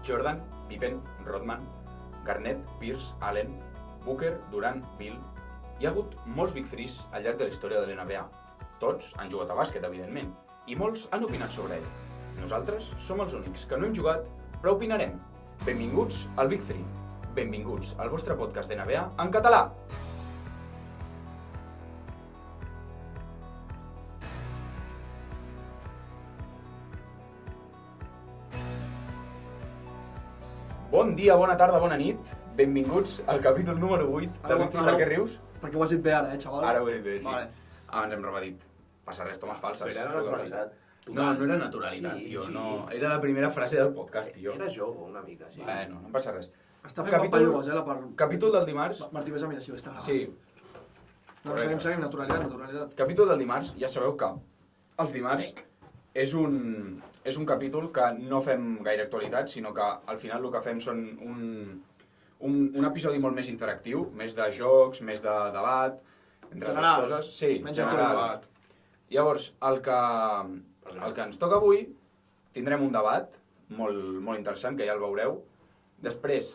Jordan, Pippen, Rodman, Garnett, Pierce, Allen, Booker, Durant, Bill. Hi ha hagut molts Big Threes al llarg de la història de l'NBA. Tots han jugat a bàsquet, evidentment, i molts han opinat sobre ell. Nosaltres som els únics que no hem jugat, però opinarem. Benvinguts al Big Three. Benvinguts al vostre podcast d'NBA en català. Bon dia, bona tarda, bona nit. Benvinguts al capítol número 8 de Big Three. Per què rius? Perquè ho has dit bé ara, xaval? Ara ho he dit bé, sí. Vale. Abans hem repetit. Passa res, tomes falses. Però era naturalitat. No era naturalitat, Sí, tio. sí. No, era la primera frase del podcast, tio. Era jogo, una mica, sí. Bueno, no passa res. Està fent papallugues, la part... Capítol del dimarts. Martí, ves a mirar si ho està gravant. Sí. No, seguim, naturalitat. Capítol del dimarts, ja sabeu que els dimarts és un capítol que no fem gaire actualitat, sinó que al final el que fem són un episodi molt més interactiu, més de jocs, més de debat, entre altres coses. Sí, menys general. Llavors, el que ens toca avui, tindrem un debat molt interessant, que ja el veureu. Després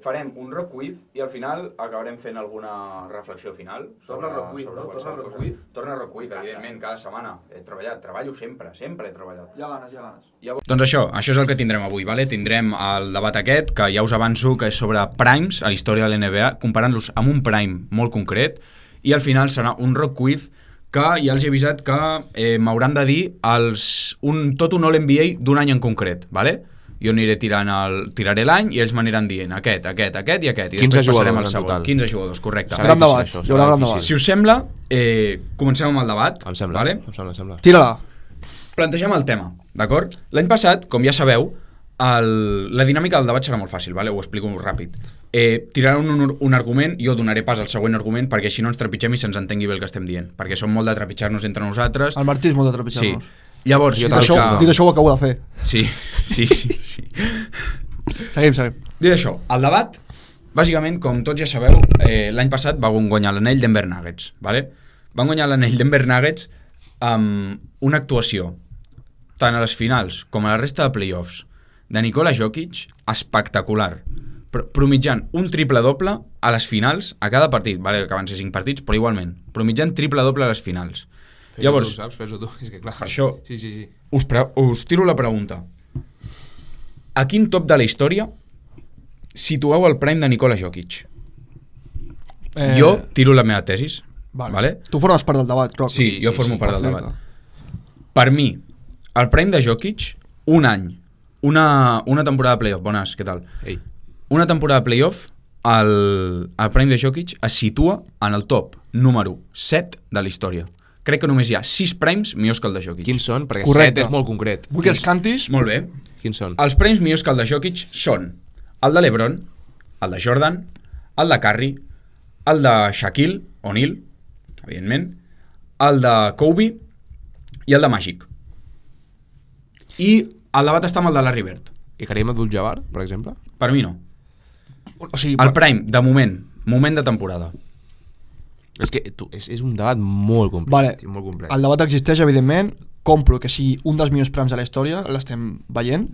farem un rock quiz i al final acabarem fent alguna reflexió final. Torna rock quiz, no? Torna rock quiz. Torna rock quiz, evidentment, cada setmana. Treballo sempre he treballat. Ja ganes. Doncs això és el que tindrem avui, vale? Tindrem el debat aquest, que ja us avanço que és sobre primes a la història de l'NBA, comparant-los amb un prime molt concret, i al final serà un rock quiz que ja els he avisat que m'hauran de dir tot un All-NBA d'un any en concret, vale? Jo aniré tiraré l'any i ells m'aniran dient aquest i aquest. I 15 passarem al jugadors en segon. total. 15 jugadors, correcte. Gran debat, hi haurà gran debat. Si us sembla, comencem amb el debat. Em sembla, vale? em sembla. Tira-la. Plantegem el tema, d'acord? L'any passat, com ja sabeu, la dinàmica del debat serà molt fàcil, vale? Ho explico ràpid. Tiraran un argument, jo donaré pas al següent argument perquè així no ens trepitgem i se'ns entengui bé el que estem dient, perquè som molt de trepitjar-nos entre nosaltres. El Martí és molt de trepitjar-nos. Sí. Llavors, dit això ho acabo de fer. Sí. Seguim. Dit això, el debat, bàsicament, com tots ja sabeu, l'any passat va guanyar l'anell Denver Nuggets, vale? Van guanyar l'anell Denver Nuggets amb una actuació, tant a les finals com a la resta de playoffs, de Nikola Jokic, espectacular, promitjant un triple-doble a les finals a cada partit, vale, que van ser 5 partits, però igualment, promitjant triple-doble a les finals. Llavors, Fes-ho tu, és que clar. Per això, Sí. us tiro la pregunta. A quin top de la història situeu el prime de Nikola Jokic? Jo tiro la meva tesis. Vale? Tu formes part del debat, Roc. Sí, jo formo part del debat. Per mi, el prime de Jokic, un any, una temporada de playoff, bones, què tal? Ei. Una temporada de playoff, el prime de Jokic es situa en el top número 7 de la història. Crec que només hi ha 6 primes millors que el de Jokic. Quins són? Perquè Correcte. 7 és molt concret. Vull que els cantis... Molt bé. Quins són? Els primes millors que el de Jokic són el de LeBron, el de Jordan, el de Curry, el de Shaquille O'Neal, evidentment, el de Kobe i el de Magic. I el debat està amb el de Larry Bird. I Kareem Abdul-Jabbar, per exemple? Per mi no. O sigui, El prime, de moment de temporada. És que és un debat molt complex. Vale. Molt complex. El debat existeix, evidentment. Compro que sigui un dels millors primes de la història, l'estem veient,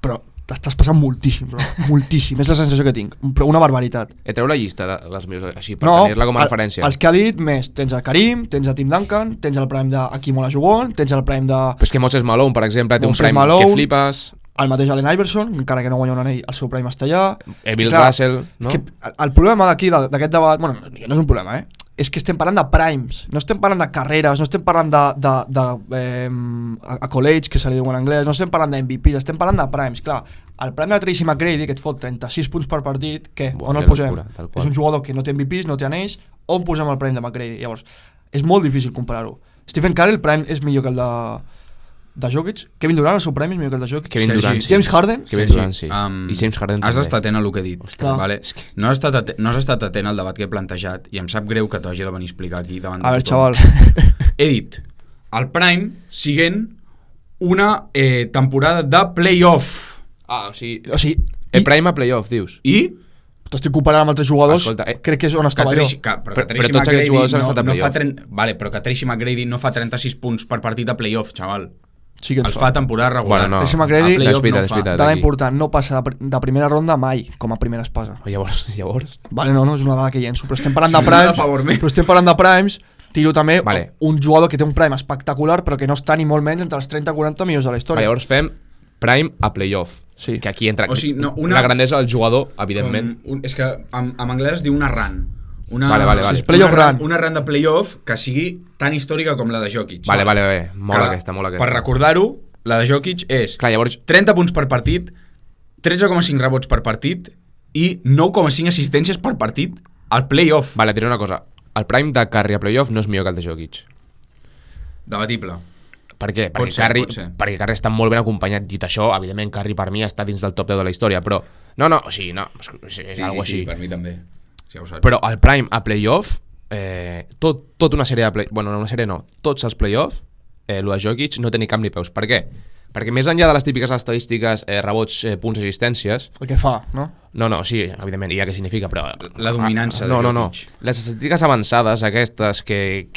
però t'estàs passant moltíssim, bro. Moltíssim. És la sensació que tinc. Però una barbaritat. Treu la llista de les millors, així, per tenir-la com a referència. Els que ha dit més, tens el Karim, tens el Tim Duncan, tens el prime d'Hakeem Olajuwon, tens el prime de... Però és que Moses Malone, per exemple, té un Moses prime Malone, que flipes. El mateix Allen Iverson, encara que no guanya un anell, el seu prime està allà. Bill Russell, no? Que el problema d'aquí, d'aquest debat, bueno, no és un problema, és que estem parlant de primes, no estem parlant de carreres, no estem parlant a college, que se li diu en anglès, no estem parlant de MVPs, estem parlant de primes. Clar, el prime de Tracy McGrady, que et fot 36 punts per partit, què? On el posem? És un jugador que no té MVPs, no té anells, on posem el prime de McGrady? Llavors, és molt difícil comparar-ho. Stephen Curry, el prime és millor que el de Jokic. Kevin Durant, el seu premi és millor que el de Jokic. Kevin Durant, sí. James Harden. Kevin Durant, sí. I James Harden també. Has estat atent a el que he dit. Ostres. Vale? No has estat atent al debat que he plantejat i em sap greu que t'ho hagi de venir a explicar aquí davant de A veure, tothom. xaval. He dit, el prime siguent una temporada de playoff. O sigui, I prime a playoff, dius. I t'estic comparant amb altres jugadors. Escolta, crec que és on estava però jo. que Però tots aquests jugadors han estat a playoff. Vale, però que Tracy McGrady no fa 36 punts per partit a playoff, xaval. Sí que ens els fa temporada regular. Bueno, no, Tracy McGrady, A playoff és veritat, no és fa. veritat. dada aquí. important, no passa de primera ronda mai com a primera espasa. Llavors... Vale, no, és una dada que llenço, però estem parlant de Sí, a primes, favor meu. però estem parlant de primes, tiro també Vale. un jugador que té un prime espectacular però que no està ni molt menys entre els 30-40 millors de la història. Llavors fem prime a playoff. Sí. Que aquí entra O sigui, no, la grandesa del jugador, evidentment. És que en anglès es diu una run. Vale. Sí, playoff run. Una run de playoff que sigui tan històrica com la de Jokic. Vale. Molt Que, aquesta. Per recordar-ho, la de Jokic és Clar, llavors... 30 punts per partit, 13,5 rebots per partit i 9,5 assistències per partit al playoff. Vale, diré una cosa. El prime de Curry a playoff no és millor que el de Jokic. Debatible. Per què? Pot ser. Perquè Curry està molt ben acompanyat. Dit això, evidentment, Curry per mi està dins del top 10 de la història, però... No, o sigui, no, és algo així. per mi també. Ja ho saps. Però el prime a playoff, tot una sèrie de play... Bueno, no una sèrie no, tots els playoff, el de Jokic no té ni cap ni peus. Per què? Perquè més enllà de les típiques estadístiques, rebots, punts, assistències... El que fa, no? No, sí, evidentment, i ja què significa, però... La dominança de No. Jokic. Les estadístiques avançades, aquestes, que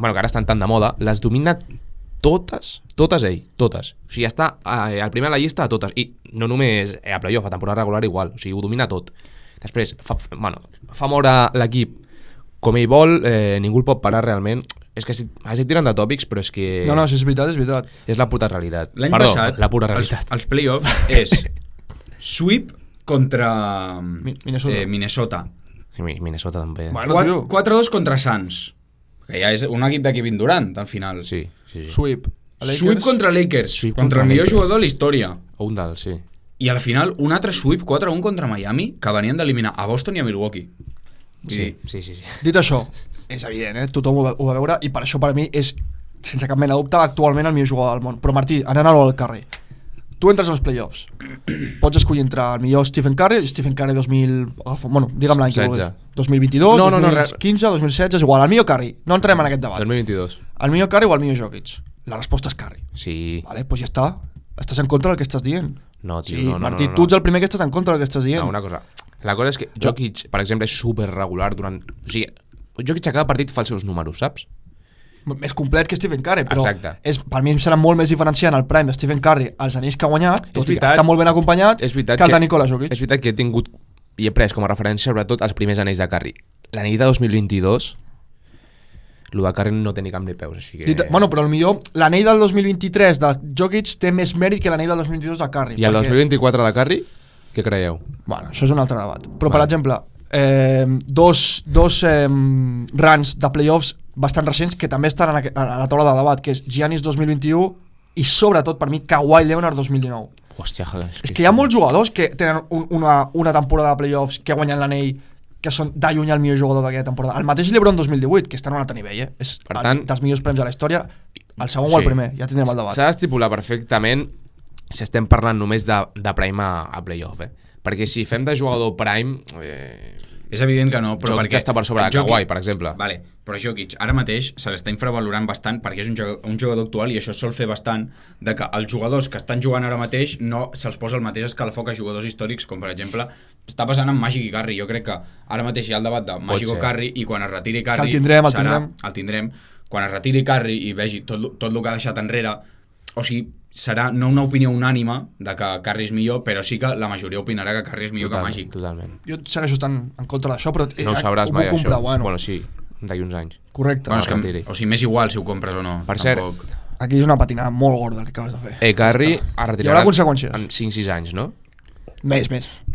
ara estan tan de moda, les domina totes ell, totes. O sigui, està al primer a la llista a totes. I no només a playoff, a temporada regular igual. O sigui, ho domina tot. Després, fa moure l'equip com ell vol, ningú el pot parar realment. És que estic tirant de tòpics, però és que... No, és veritat. És la puta realitat. L'any passat, la pura realitat. els playoffs és sweep contra Minnesota. Sí, Minnesota també. Bueno, tio. 4-2 contra Suns, que ja és un equip de Kevin Durant, al final. Sí. Sweep. Sweep contra Lakers, Sweep contra contra el millor Lakers. jugador de la història. O un dels, sí. I al final un altre sweep 4-1 contra Miami, que venien d'eliminar a Boston i a Milwaukee. Sí. Dit això, és evident, tothom ho va veure i per això per mi és, sense cap mena de dubte, actualment el millor jugador del món. Però Martí, anant al Curry, tu entres als playoffs, pots escollir entre el millor Stephen Curry 2000, bueno, digue'm l'any que vulguis, 2022, No, 2015, 2016, és igual, el millor Curry, no entrem en aquest debat. 2022. El millor Curry o el millor Jokic? La resposta és Curry. Sí. Vale, doncs ja està, estàs en contra del que estàs dient. No, tio, Sí, no. Martí, tu ets el primer que estàs en contra del que estàs dient. No, una cosa. La cosa és que Jokic, per exemple, és super regular durant... O sigui, Jokic a cada partit fa els seus números, saps? Més complet que Stephen Curry, però Exacte. per mi serà molt més diferenciant el prime de Stephen Curry als anells que ha guanyat, tot i que veritat. està molt ben acompanyat, És veritat que el de Nikola Jokic. És veritat que he tingut i he pres com a referència sobretot els primers anells de Curry. L'anell de 2022, el de Curry no té ni cap ni peus, així que... Bueno, però millor l'anell del 2023 de Jokic té més mèrit que l'anell del 2022 de Curry. I el 2024 de Curry, què creieu? Bueno, això és un altre debat. Però, per Vale. exemple, dos runs de playoffs bastant recents que també estan a la taula de debat, que és Giannis 2021 i sobretot per mi Kawhi Leonard 2019. Hòstia, És que hi ha molts jugadors que tenen una temporada de playoffs que guanyen l'anell que són de lluny el millor jugador d'aquella temporada. El mateix LeBron 2018, que està en un altre nivell, és Per tant, dels millors premis de la història, el segon o el primer, ja tindrem el debat. S'ha d'estipular perfectament si estem parlant només de prime a playoff, perquè si fem de jugador prime... És evident que no, però Jokic està per sobre de Kawhi, per exemple. Vale, però Jokic ara mateix se l'està infravalorant bastant perquè és un jugador actual i això sol fer bastant de que els jugadors que estan jugant ara mateix no se'ls posa el mateix escalfor que jugadors històrics, com per exemple està passant amb Magic i Curry. Jo crec que ara mateix hi ha el debat de Magic o Curry i quan es retiri Curry... el tindrem. Quan es retiri Curry i vegi tot el que ha deixat enrere, o sigui, serà no una opinió unànime de que Curry és millor, però sí que la majoria opinarà que Curry és millor que Magic. Totalment. Jo segueixo estant en contra d'això, però No ho sabràs mai, comprar, això. Bueno, Sí, d'aquí uns anys. correcte. Bueno, és que, o sigui, m'és igual si ho compres o no. Per cert, tampoc. Aquí és una patinada molt gorda el que acabes de fer. Curry es Hi haurà retirarà conseqüències. en 5-6 anys, no? Més.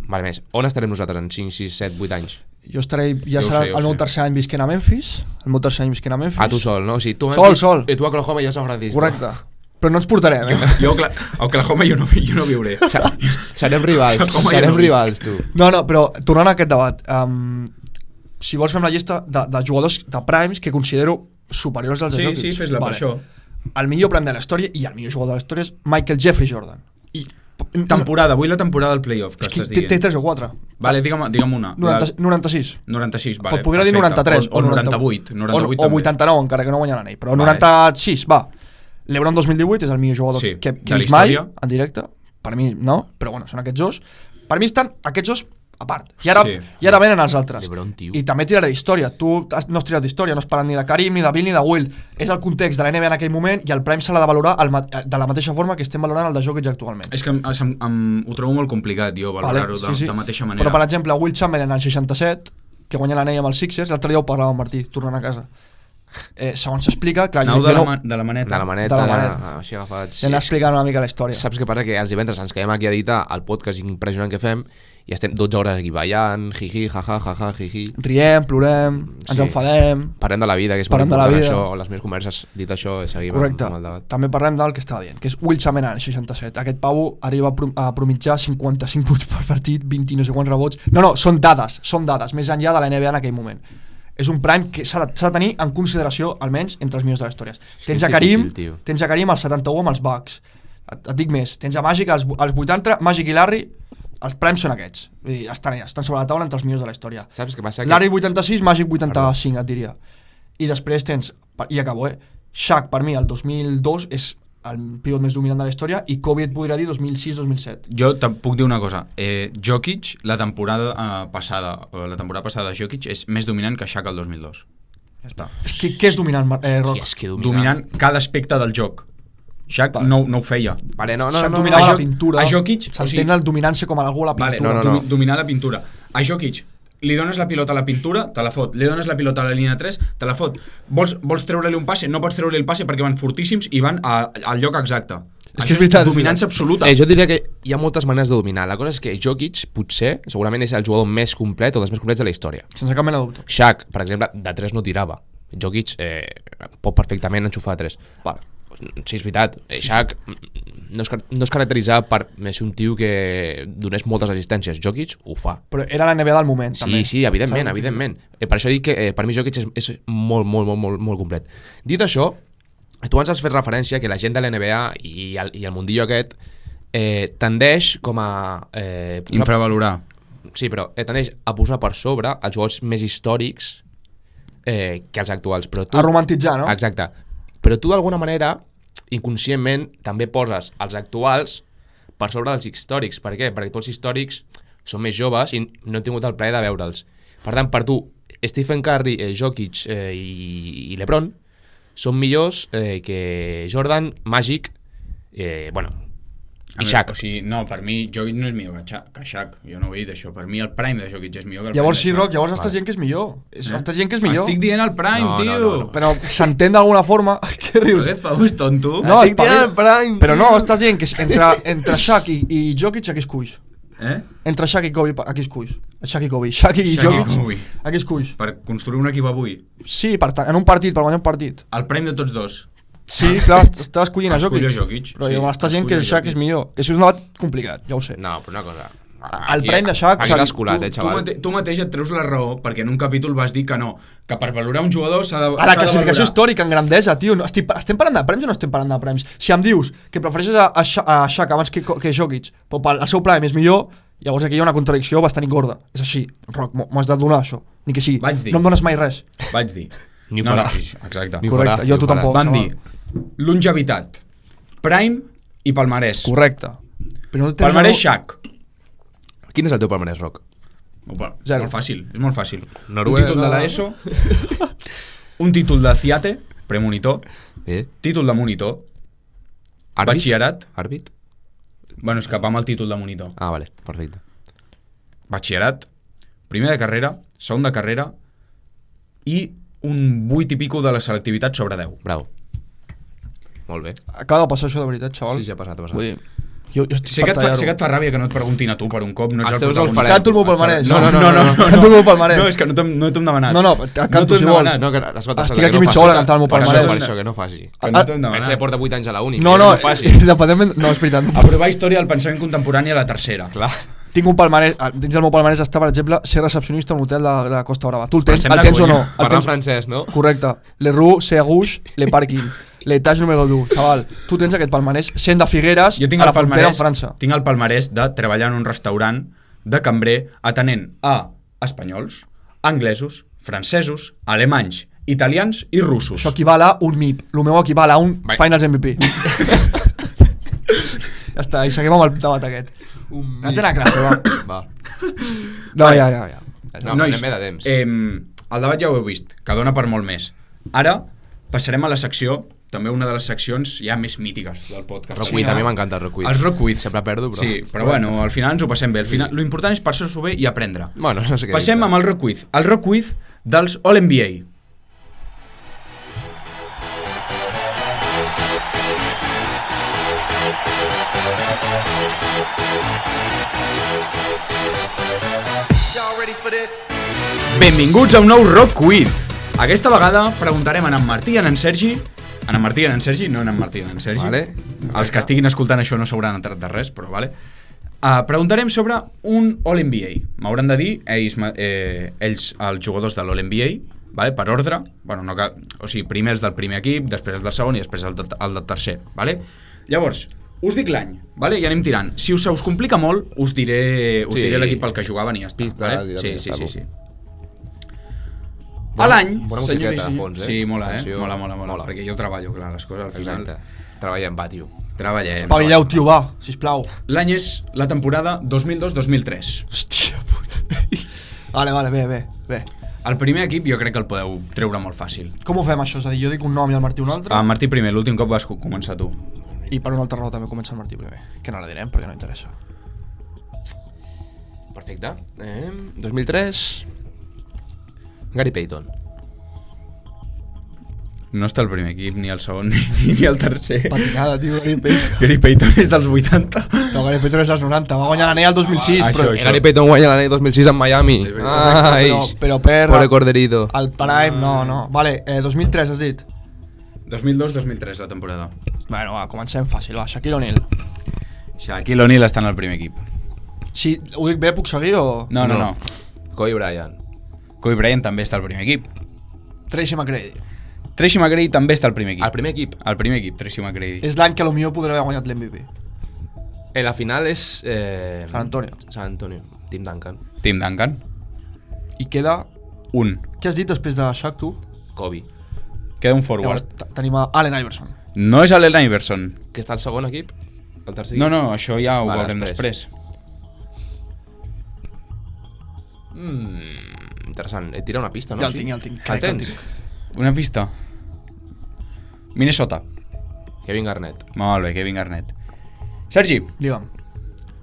Vale, més. On estarem nosaltres en 5, 6, 7, 8 anys? Jo estaré, ja Jo ho serà sé, jo ho el meu sé. tercer any visquent a Memphis, Ah, tu sol, no? O sigui, tu a Sol, Memphis sol. I tu a Oklahoma i jo a San Francisco. Correcte. Però no ens portarem, Jo a Oklahoma jo no viuré. Serem rivals, Oklahoma jo serem no visc. rivals, tu. No, però tornant a aquest debat, si vols fem la llista de jugadors de primes que considero superiors als de Jokic. Sí, fes-la per això. El millor prime de la història i el millor jugador de la història és Michael Jeffrey Jordan. I Temporada, vull la temporada del playoff que és que estàs té dient. 3 o 4. Vale, digue'm una. 96. 96, vale. Podria dir 93 o 98. 98 o 89, encara que no guanya l'anell, però 96, va. LeBron 2018 és el millor jugador Sí, que de he la vist mai història. en directe. Per mi no, però bueno, són aquests dos. Per mi estan aquests dos a part. I ara venen els altres. LeBron, tio. I també tiraré d'història. Tu no has tirat d'història, no has parlat ni de Karim, ni de Bill, ni de Will. És el context de la NBA en aquell moment i el Prime se l'ha de valorar de la mateixa forma que estem valorant el de Jokic actualment. És que ho trobo molt complicat, jo, valorar-ho de mateixa manera. Però, per exemple, Will Chamberlain al 67, que guanya l'anell amb els Sixers, l'altre dia ho parlava amb Martí, tornant a casa. Segons s'explica, clar, de la maneta. Així agafats. Ja anar explicant una mica la història. Saps què passa? Que els divendres ens quedem aquí a editar el podcast impressionant que fem i estem 12 hores aquí ballant, jiji, jaja, jiji. Riem, plorem, ens enfadem. Parlem de la vida, que és molt important això. Les meves converses, dit això, seguim amb el debat. També parlem del que estava dient, que és Will Chamberlain, 67. Aquest pavo arriba a promitjar 55 punts per partit, 20 no sé quants rebots. No, són dades, més enllà de la NBA en aquell moment. És un prime que s'ha de tenir en consideració, almenys, entre els millors de la història. Tens a Karim al 71 amb els Bucks. Et dic més, tens a Magic als 80, Magic i Larry, els primes són aquests. Vull dir, estan sobre la taula entre els millors de la història. Saps què passa? Larry 86, Magic 85, et diria. I després tens, i acabo, Shaq per mi el 2002 és el pivot més dominant de la història i Kobe et podria dir 2006-2007. Jo puc dir una cosa, Jokic la temporada passada de Jokic és més dominant que Shaq el 2002. Ja està. Què és dominant, Roc? Dominant cada aspecte del joc. Shaq no ho feia. Shaq dominava la pintura. A Jokic, s'entén el dominant-se com algú a la pintura. Dominar la pintura. A Jokic li dones la pilota a la pintura, te la fot. Li dones la pilota a la línia 3, te la fot. Vols treure-li un passe? No pots treure-li el passe perquè van fortíssims i van al lloc exacte. Això és dominança absoluta. Jo diria que hi ha moltes maneres de dominar. La cosa és que Jokic, potser, segurament és el jugador més complet o dels més complets de la història. Sense cap mena de dubte. Shaq, per exemple, de 3 no tirava. Jokic pot perfectament enxufar 3. Vale. Sí, és veritat. Shaq no es caracteritzava per més un tio que donés moltes assistències. Jokic ho fa. Però era la NBA del moment, també. Sí, evidentment. Per això dic que per mi Jokic és molt complet. Dit això, tu ens has fet referència que la gent de la NBA i el mundillo aquest tendeix com a... infravalorar. Sí, però tendeix a posar per sobre els jugadors més històrics que els actuals. A romantitzar, no? Exacte. Però tu d'alguna manera, inconscientment, també poses els actuals per sobre dels històrics. Per què? Perquè tots els històrics són més joves i no he tingut el plaer de veure'ls. Per tant, per tu, Stephen Curry, Jokic i LeBron són millors que Jordan, Magic, i Shaq. O sigui, no, per mi Jokic no és millor que Shaq. Jo no ho he dit això. Per mi el prime de Jokic és millor que el llavors prime sí, Roc, llavors estàs dient que és millor. Estàs dient que és millor. Estic dient el prime, tio. No. Però s'entén d'alguna forma... Què rius? Pau, és tonto. No, estic dient el prime. Però no, estàs dient que entre Shaq i Jokic aquí es cuix. Entre Shaq i Kobe aquí es cuix. Shaq i Jokic aquí es cuix. Per construir un equip avui. Sí, en un partit, per guanyar un partit. El prime de tots dos. Sí, clar, estava escollint a Jokic. Però sí, m'estàs dient que Shaq és millor. Que això és un debat complicat, ja ho sé. No, però una cosa... El prime de Shaq... Aquí l'has colat, xaval. Tu mateix et treus la raó, perquè en un capítol vas dir que no, que per valorar un jugador s'ha de a la classificació històrica en grandesa, tio. Estem parlant de premis o no estem parlant de premis? Si em dius que prefereixes a Shaq abans que Jokic, però el seu prime és millor, llavors aquí hi ha una contradicció bastant gorda. És així, Roc, m'ho has de donar, això. Ni que sí, no em dones mai res. Vaig dir. Ni ho farà. Exacte. Correcte, jo tu tampoc. Vam dir longevitat, prime i palmarès. Correcte. Palmarès Shaq. Quin és el teu palmarès, Roc? Molt fàcil, és molt fàcil. Noruega, un títol de l'ESO, un títol de CIATE, premonitor, títol de monitor, batxillerat. Àrbit? Bueno, és que va amb el títol de monitor. Ah, vale, perfecte. Batxillerat, primer de carrera, segon de carrera i un 8 i pico de la selectivitat sobre 10. Bravo. Molt bé. Acaba de passar això de veritat, xaval. Sí, ja ha passat. Vull dir, jo sé que et fa ràbia que no et preguntin a tu per un cop, no ets el protagonista. Canto el meu palmarès. No. Canto el meu palmarès. No, és que no t'hem demanat. No, canto si vols. Estic aquí mitja hora cantant el meu palmarès. Per això, que no faci. Que no t'hem demanat. Pensa que porta 8 anys a la uni. No, dependent... No, és veritat. Aprovar història del pensament contemporani a la tercera. Clar. Tinc un palmarès, dins del meu palmarès està, per exemple, ser recepcionista a un hotel de Costa Brava. Tu el tens o no? Parlant francès, no? Correcte. Le rue, c'est à gauche, le parking. L'étage número 2. Xaval, tu tens aquest palmarès sent de Figueres a la frontera amb França. Tinc el palmarès de treballar en un restaurant de cambrer atenent a espanyols, anglesos, francesos, alemanys, italians i russos. Això equival a un MIP. El meu equival a un Finals MVP. Ja està, i seguim amb el debat aquest. Vaig anar a classe, va. No, ja. No, Nois, anem bé de temps. el debat ja ho heu vist, que dona per molt més. Ara passarem a la secció, també una de les seccions ja més mítiques del podcast. Rock Quiz, a mi m'encanta el Rock Quiz. Els Rock Quiz. Sempre perdo, però... Sí, però bueno, al final ens ho passem bé. Al final, lo important és passar-s'ho bé i aprendre. Bueno, no sé què Passem amb el Rock Quiz. El Rock Quiz dels All-NBA. Benvinguts a un nou Rock Quiz. Aquesta vegada preguntarem a en Martí i a en Sergi. En Martí i en Sergi, no en Martí i en Sergi. Vale. Els que estiguin escoltant això no s'hauran entrat de res, però vale. Preguntarem sobre un All-NBA. M'hauran de dir ells els jugadors de l'All-NBA, vale? Per ordre. Bueno, no cal, o sigui, primer els del primer equip, després els del segon i després el del tercer. Vale? Llavors, us dic l'any, vale? I anem tirant. Si us complica molt, us diré l'equip al que jugaven i ja està. Pista, vale? Sí. A l'any, bona senyor musiqueta de fons, Sí, mola, Atenció. mola, perquè jo treballo, clar, les coses al final. Exacte. Treballem, va, tio. Treballem. Espavileu, tio, va, sisplau. L'any és la temporada 2002-2003. Hòstia puta. Vale, bé. El primer equip jo crec que el podeu treure molt fàcil. Com ho fem, això? És a dir, jo dic un nom i el Martí un altre? Martí primer, l'últim cop vas començar tu. I per una altra raó també comença el Martí primer. Que no la direm, perquè no interessa. Perfecte. 2003... Gary Payton. No està el primer equip, ni el segon, ni el tercer. Patinada, tio, Gary Payton. Gary Payton és dels 80. No, Gary Payton és dels 90. Va guanyar l'anell al 2006, però... Això. Gary Payton guanya l'anell 2006 en Miami. Ai, Però per... pobre corderito. El Prime, no. Vale, 2003 has dit? 2002-2003 la temporada. Bueno, va, comencem fàcil, va. Shaquille O'Neal. Shaquille O'Neal està en el primer equip. Si ho dic bé, puc seguir o...? No. Kobe Bryant. Kobe Bryant també està al primer equip. Tracy McGrady. Tracy McGrady també està al primer equip. Al primer equip. Al primer equip, Tracy McGrady. És l'any que potser podria haver guanyat l'MVP. La final és... San Antonio. San Antonio. Tim Duncan. Tim Duncan. I queda... Un. Què has dit després de Shaq, tu? Kobe. Queda un forward. Llavors, tenim a Allen Iverson. No és Allen Iverson. Que està al segon equip? El tercer equip? No, això ja ho veurem després. Interessant. Tira una pista, no? Ja el tinc. El tens? Una pista. Minnesota. Kevin Garnett. Molt bé, Kevin Garnett. Sergi, Digue'm.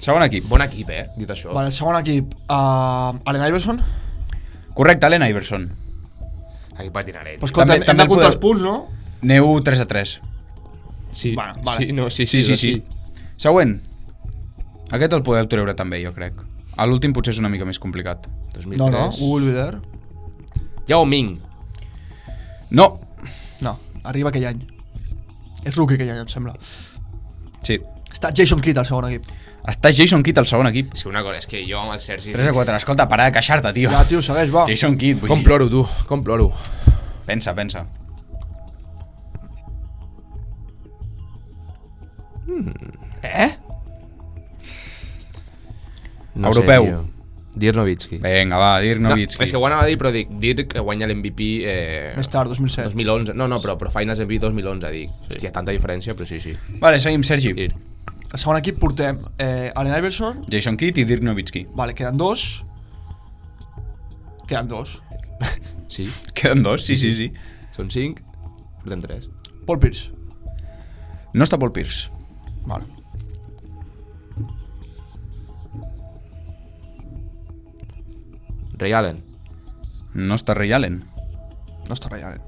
segon equip. Bon equip, dit això. Vale, el segon equip, Allen Iverson. Correcte, Allen Iverson. Equip patinarell. Pues escolta, hem de comptar els punts, no? Aneu 3-3. Sí, Bueno, vale. sí. Següent. Aquest el podeu treure també, jo crec. L'últim potser és una mica més complicat. 2003. No, Who will be there? Yao Ming. No. No, arriba aquell any. És rookie aquell any, em sembla. Sí. Està Jason Kidd al segon equip. Està Jason Kidd al segon equip. És que una cosa, és que jo amb el Sergi... 3-4. Escolta, para de queixar-te, tio. Ja, tio, segueix, va. Jason Kidd, vull Com dir. ploro, tu, com ploro. Pensa. No Europeu. Sé, tio. Dirk Nowitzki. Vinga, va, Dirk Nowitzki. No, és que ho anava a dir, però dic, Dirk que guanya l'MVP... Més tard, 2007. 2011. No, però Finals MVP 2011, dic. Sí. Hòstia, tanta diferència, però sí. Vale, seguim, Sergi. Dirk. Al segon equip portem Allen Iverson. Jason Kidd i Dirk Nowitzki. Vale, queden dos. Sí, Queden dos, sí. són 5, portem 3. Paul Pierce. No està Paul Pierce. Vale. Ray Allen. No està Ray Allen. No està Ray Allen.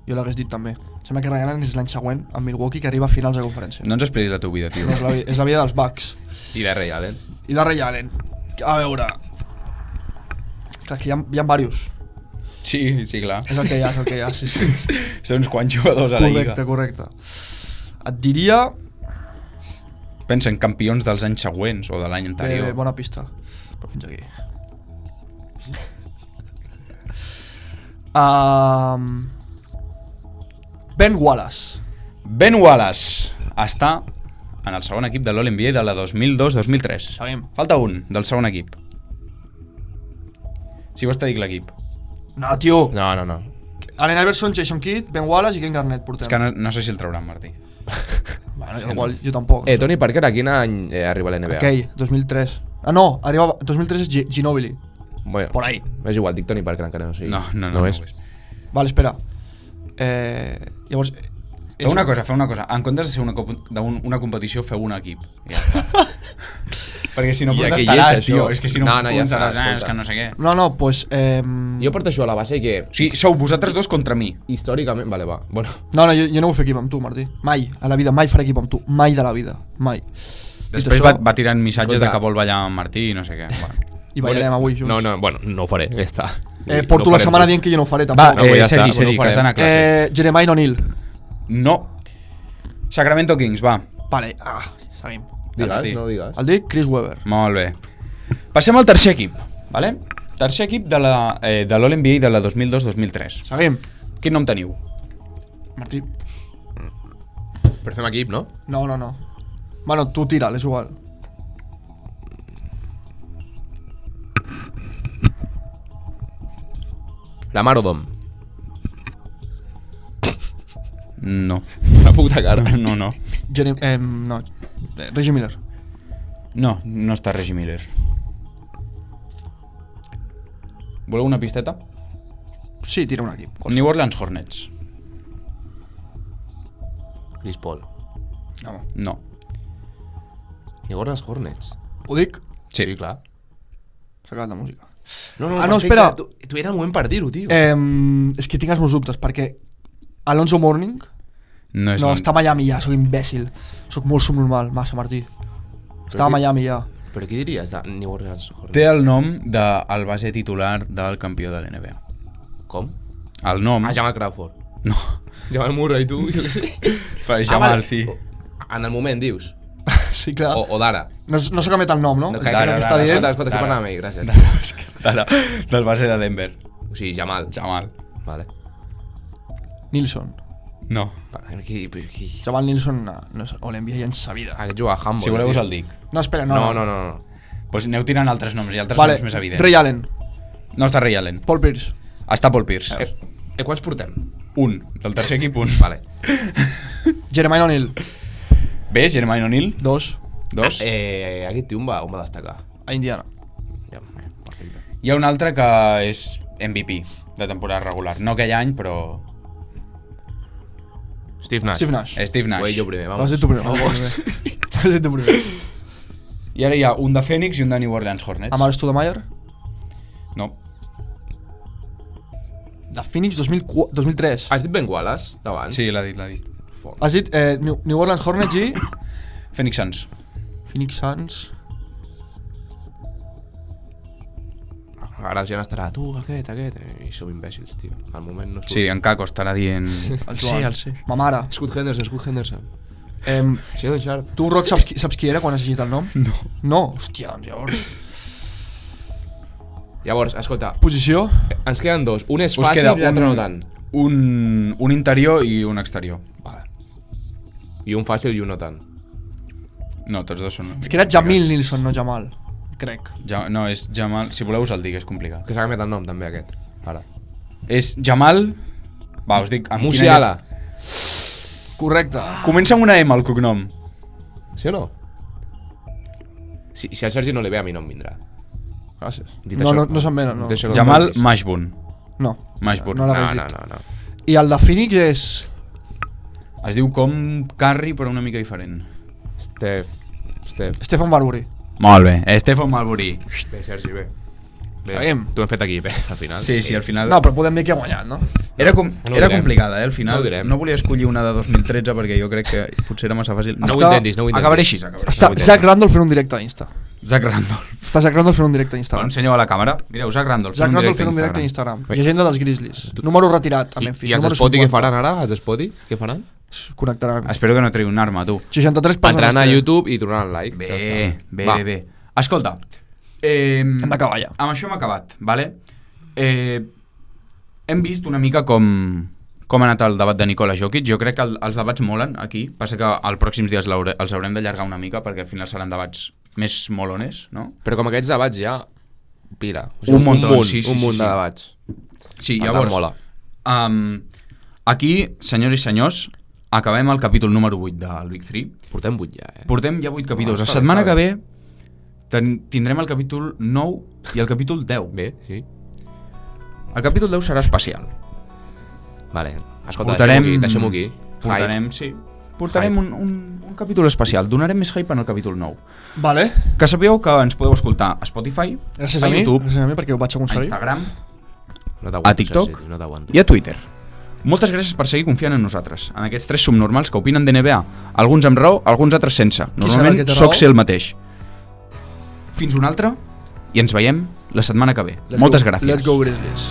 Jo l'hagués dit també. Sembla que Ray Allen és l'any següent amb Milwaukee, que arriba a finals de conferència. No ens expliquis la teva vida, tio. No, és la vida dels Bucks. I de Ray Allen. I de Ray Allen. A veure... Clar, que hi ha diversos. Sí, clar. És el que hi ha, sí. Són uns quants jugadors a la lliga. Correcte. Et diria... Pensa en campions dels anys següents o de l'any anterior. Bona pista. Però fins aquí. Ben Wallace. Ben Wallace està en el segon equip de l'All-NBA de la 2002-2003. Seguim. Falta un del segon equip. Si vols te dic l'equip. No, tio. No. Allen Iverson, Jason Kidd, Ben Wallace i Kevin Garnett portem. És que no sé si el trauran, Martí. Bueno, igual, jo tampoc. Tony Parker, a quin any arriba a l'NBA? Aquell, 2003. no, arriba... 2003 és Ginóbili. Bueno, Por ahí. és igual, dic Tony Parker encara no sé. No és. Vale, espera. Llavors... Feu una cosa. En comptes de ser una competició, feu un equip. Ja està. Perquè si no Sí, protestaràs, aquí tio. és És que si no ja està, pensaràs, és escolta. que no sé què. No, pues... Jo porto això a la base que... Sí, sou vosaltres dos contra mi. Històricament... Vale, va. Bueno. No, jo no vull fer equip amb tu, Martí. Mai, a la vida, mai faré equip amb tu. Mai de la vida, mai. Després Dit això, va tirant missatges Escolta. de que vol ballar amb Martí i no sé què. Bueno. I ballarem avui junts. No ho faré, ja està. Porto No la farem setmana tu. dient que jo no ho faré, Va, tampoc. ja està, Sergi, no ho que has d'anar a classe. Jeremiah O'Neal. No. Sacramento Kings, va. Vale, seguim. Digues, no digues. El dic Chris Webber. Molt bé. Passem al tercer equip, vale? Tercer equip de l'All-NBA de la 2002-2003. Seguim. Quin nom teniu? Martí. Però fem equip, no? No. Bueno, tu tira'l, és igual. Lamar Odom. No. La puta cara. No. No. Reggie Miller. No està Reggie Miller. Voleu una pisteta? Sí, tira un equip. New Orleans Hornets. Chris Paul. No. No. New Orleans Hornets. Ho dic? Sí. Clar. S'ha acabat la música. No, no, espera. Tu era el moment per dir-ho, tio. És que tinc els meus dubtes, perquè Alonso Mourning... No és No, està a Miami ja, sóc imbècil. Sóc molt subnormal, massa, Martí. Està a Miami ja. Però què diries de New Orleans Hornets? Té el nom del base titular del campió de l'NBA. Com? El nom... Jamal Crawford. No. Jamal Murray, tu, jo què sé. Però Jamal, sí. En el moment, dius? Sí, clar. O d'ara? No s'ha canviat el nom, no? No, Que està dient. Escolta, estic parlant amb ell, gràcies. Del base de Denver. O sigui, Jamal. Vale. Nilsson. No. Qui? Jamal Nilsson no és All-NBA ja en sa vida. Aquest juga a Humboldt. Si voleu us tio. el dic. No, espera, no. No. Pues aneu tirant altres noms i altres Vale, noms més evidents. Ray Allen. No està Ray Allen. Paul Pierce. Està Paul Pierce. Quants portem? Un. Del tercer equip, un. Vale. Jeremiah O'Neal. Bé, Jeremiah O'Neal. 2. Aquest tio on va destacar? A Indiana. Ja, perfecte. Hi ha un altre que és MVP de temporada regular. No aquell any, però... Steve Nash. Steve Nash. Steve Nash. Ho he dit jo primer, Vas vamos. dir tu primer. Vas dir tu primer. I ara hi ha un de Phoenix i un de New Orleans Hornets. Amar Stoudemire. No. De Phoenix 2003. Has dit Ben Wallace, d'abans? Sí, l'ha dit. Fuck. Has dit New Orleans Hornets i Phoenix Suns. Phoenix Suns. Ara la gent estarà, tu, aquest, i som imbècils, tio. Al moment no surt. Sí, en Caco estarà dient... El sé. Ma mare. Scott Henderson. Shadon Sharp. Tu, Roc, saps qui era quan has llegit el nom? No. No? Hòstia, doncs llavors... Llavors, escolta, Posició? ens queden dos. Un és Us fàcil queda i l'altre no tant. un interior i un exterior. Vale. I un fàcil i un no tant. No, tots dos són... És que era Jamil Nilsson, no Jamal. Crec. No, és Jamal... Si voleu us el dic, és complicat. Que s'ha canviat el nom, també, aquest. Ara. És Jamal... Va, us dic... amb quina Musiala. Correcte. Comença amb una M, el cognom. Sí o no? Si al Sergi no li ve, a mi no em vindrà. Gràcies. Dit No, això- no se'n venen, no. dit això no em Jamal donis. Mashburn. No. Mashburn. No l'hagués No. dit. I el de Phoenix és... Es diu com Curry, però una mica diferent. Steph. Stephen Marbury. Molt bé. Stephen Marbury. Bé, Sergi, bé. Seguim. Tu hem fet aquí, bé, al final. Sí, al final... No, però podem dir que ha guanyat, no? Era no ho era direm. complicada, al final. No ho direm. No volia escollir una de 2013 perquè jo crec que potser era massa fàcil. No ho Està- intentis, no ho intentis. Acabaré així. Està Zach Randolph fent un directe a Insta. Zach Randolph. Està Zach Randolph fent un directe a Ho Instagram. ensenyo a la càmera. Mireu, Zach Randolph. Zach Randolph fent un directe a Instagram. Ui. Llegenda dels Grizzlies. Número retirat a Memphis. I els número Spotty què 50. faran ara? Els Spotty què faran? Connectaran. Espero que no tregui un arma, tu. 63 persones. Entraran a té. YouTube i donaran like. Bé, Ja està. bé, Va. bé. Escolta, Hem d'acabar ja. amb això hem acabat, vale? Hem vist una mica com ha anat el debat de Nikola Jokic. Jo crec que els debats molen aquí. Passa que els pròxims dies els haurem d'allargar una mica perquè al final seran debats més molones, no? Però com aquests debats ja... Pila. Un munt, sí, un munt sí. de debats. Sí, Per tant, llavors... mola. Aquí, senyors i senyors, acabem el capítol número 8 del Big 3. Portem 8 ja, Portem ja 8 capítols. La està bé, setmana està que ve tindrem el capítol 9 i el capítol 10. Bé, sí. El capítol 10 serà especial. Vale, escolta, deixem-ho aquí. Portarem un capítol especial. Donarem més hype en el capítol 9. Vale. Que sapigueu que ens podeu escoltar a Spotify, gràcies a YouTube, gràcies a mi perquè ho vaig a aconseguir. Instagram, a TikTok i a Twitter. Moltes gràcies per seguir confiant en nosaltres, en aquests 3 subnormals que opinen de NBA. Alguns amb raó, alguns altres sense. Normalment soc ser el mateix. Fins una altra i ens veiem la setmana que ve. Moltes gràcies. Let's go Grizzlies.